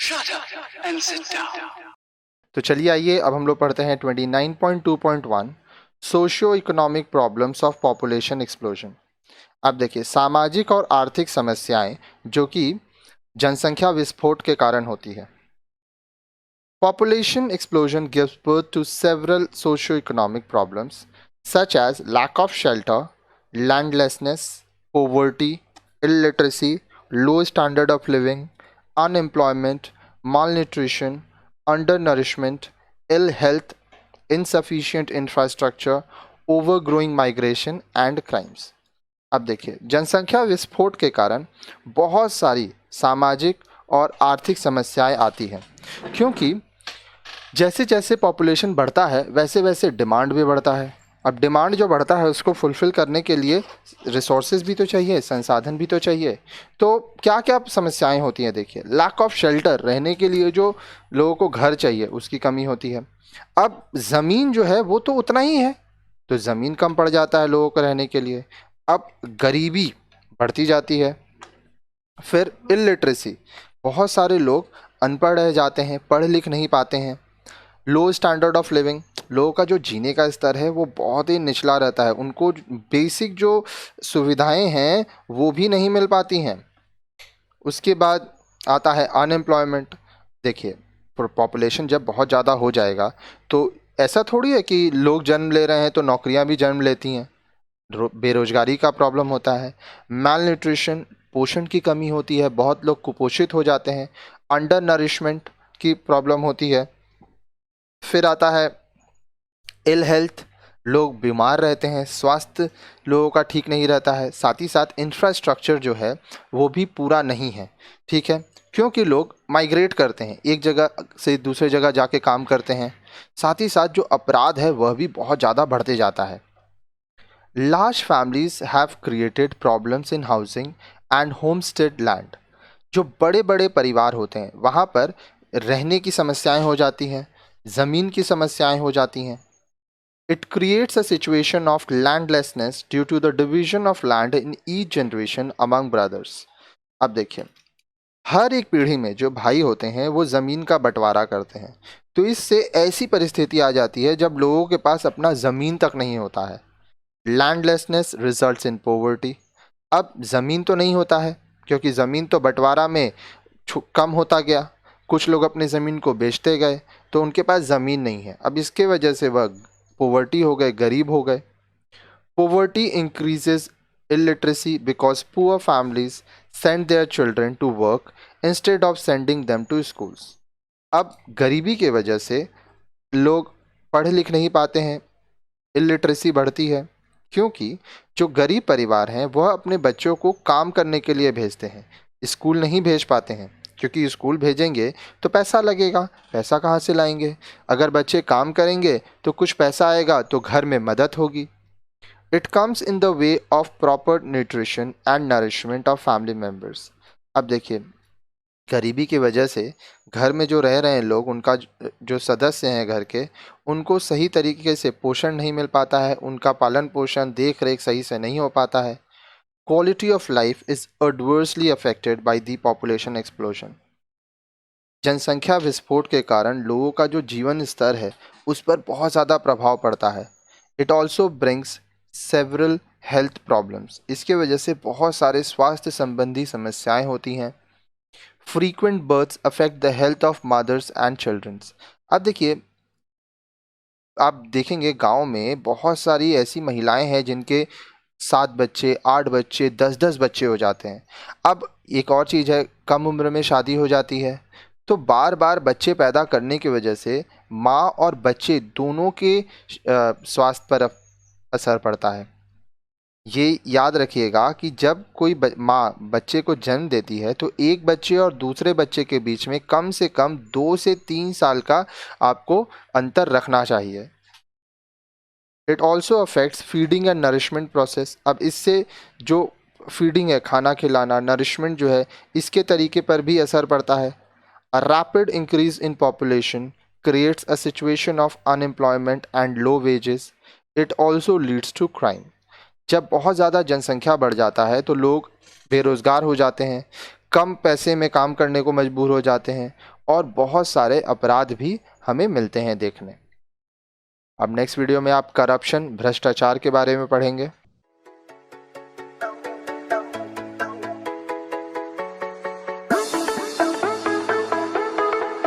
Shut up and sit down. तो चलिए आइए अब हम लोग पढ़ते हैं 29.2.1 socio economic problems of population explosion. अब देखिए सामाजिक और आर्थिक समस्याएं जो कि जनसंख्या विस्फोट के कारण होती है। Population explosion gives birth to several socio-economic problems such as lack of shelter, landlessness, poverty, illiteracy, low standard of living, unemployment, malnutrition, undernourishment, ill health, insufficient infrastructure, overgrowing migration and crimes। अब देखिए जनसंख्या विस्फोट के कारण बहुत सारी सामाजिक और आर्थिक समस्याएं आती हैं, क्योंकि जैसे जैसे पॉपुलेशन बढ़ता है वैसे वैसे डिमांड भी बढ़ता है। अब डिमांड जो बढ़ता है उसको फुलफ़िल करने के लिए रिसोर्सेज भी तो चाहिए, संसाधन भी तो चाहिए। तो क्या क्या समस्याएं होती हैं, देखिए लैक ऑफ शेल्टर, रहने के लिए जो लोगों को घर चाहिए उसकी कमी होती है। अब ज़मीन जो है वो तो उतना ही है, तो ज़मीन कम पड़ जाता है लोगों को रहने के लिए। अब गरीबी बढ़ती जाती है। फिर इलिटरेसी, बहुत सारे लोग अनपढ़ रह जाते हैं, पढ़ लिख नहीं पाते हैं। लो स्टैंडर्ड ऑफ लिविंग, लोगों का जो जीने का स्तर है वो बहुत ही निचला रहता है, उनको बेसिक जो सुविधाएं हैं वो भी नहीं मिल पाती हैं। उसके बाद आता है अनएम्प्लॉयमेंट। देखिए पॉपुलेशन जब बहुत ज़्यादा हो जाएगा तो ऐसा थोड़ी है कि लोग जन्म ले रहे हैं तो नौकरियां भी जन्म लेती हैं, बेरोजगारी का प्रॉब्लम होता है। मैल न्यूट्रिशन, पोषण की कमी होती है, बहुत लोग कुपोषित हो जाते हैं। अंडर नरिशमेंट की प्रॉब्लम होती है। फिर आता है इल हेल्थ, लोग बीमार रहते हैं, स्वास्थ्य लोगों का ठीक नहीं रहता है। साथ ही साथ इंफ्रास्ट्रक्चर जो है वो भी पूरा नहीं है, ठीक है, क्योंकि लोग माइग्रेट करते हैं, एक जगह से दूसरे जगह जाके काम करते हैं। साथ ही साथ जो अपराध है वह भी बहुत ज़्यादा बढ़ते जाता है। Large families have created problems in housing and homestead land. जो बड़े बड़े परिवार होते हैं वहाँ पर रहने की समस्याएं हो जाती हैं, ज़मीन की समस्याएं हो जाती हैं। It creates a situation of landlessness due to the division of land in each generation among brothers. अब देखिए हर एक पीढ़ी में जो भाई होते हैं वो ज़मीन का बंटवारा करते हैं, तो इससे ऐसी परिस्थिति आ जाती है जब लोगों के पास अपना ज़मीन तक नहीं होता है। लैंडलेसनेस रिजल्ट्स इन पॉवर्टी। अब ज़मीन तो नहीं होता है क्योंकि ज़मीन तो बंटवारा में कम होता गया, कुछ लोग अपनी ज़मीन को बेचते गए तो उनके पास ज़मीन नहीं है। अब इसके वजह से वह पॉवर्टी हो गए, गरीब हो गए। Poverty increases illiteracy because poor families send their children to work instead of sending them to schools. अब गरीबी के वजह से लोग पढ़ लिख नहीं पाते हैं, इलिटरेसी बढ़ती है, क्योंकि जो गरीब परिवार हैं वह अपने बच्चों को काम करने के लिए भेजते हैं, स्कूल नहीं भेज पाते हैं, क्योंकि स्कूल भेजेंगे तो पैसा लगेगा, पैसा कहाँ से लाएंगे। अगर बच्चे काम करेंगे तो कुछ पैसा आएगा तो घर में मदद होगी। It comes in the way of proper nutrition and nourishment of family members. अब देखिए गरीबी की वजह से घर में जो रह रहे हैं लोग, उनका जो सदस्य हैं घर के, उनको सही तरीके से पोषण नहीं मिल पाता है, उनका पालन पोषण देख रेख सही से नहीं हो पाता है। Quality of life is adversely affected by the population explosion. जनसंख्या विस्फोट के कारण लोगों का जो जीवन स्तर है उस पर बहुत ज़्यादा प्रभाव पड़ता है। It also brings several health problems, इसके वजह से बहुत सारे स्वास्थ्य संबंधी समस्याएं होती हैं। Frequent births affect the health of mothers and childrens. अब देखिए आप देखेंगे गांव में बहुत सारी ऐसी महिलाएं हैं जिनके 7 बच्चे, 8 बच्चे, 10-10 बच्चे हो जाते हैं। अब एक और चीज़ है, कम उम्र में शादी हो जाती है तो बार बार बच्चे पैदा करने की वजह से माँ और बच्चे दोनों के स्वास्थ्य पर असर पड़ता है। ये याद रखिएगा कि जब कोई माँ बच्चे को जन्म देती है तो एक बच्चे और दूसरे बच्चे के बीच में कम से कम 2 से 3 साल का आपको अंतर रखना चाहिए। It also affects feeding and nourishment process. अब इससे जो फीडिंग है, खाना खिलाना, नरिशमेंट जो है, इसके तरीके पर भी असर पड़ता है। A rapid increase in population creates a situation of unemployment and low wages. It also leads to crime. जब बहुत ज़्यादा जनसंख्या बढ़ जाता है तो लोग बेरोज़गार हो जाते हैं, कम पैसे में काम करने को मजबूर हो जाते हैं और बहुत सारे अपराध भी हमें मिलते हैं देखने। अब नेक्स्ट वीडियो में आप करप्शन, भ्रष्टाचार के बारे में पढ़ेंगे।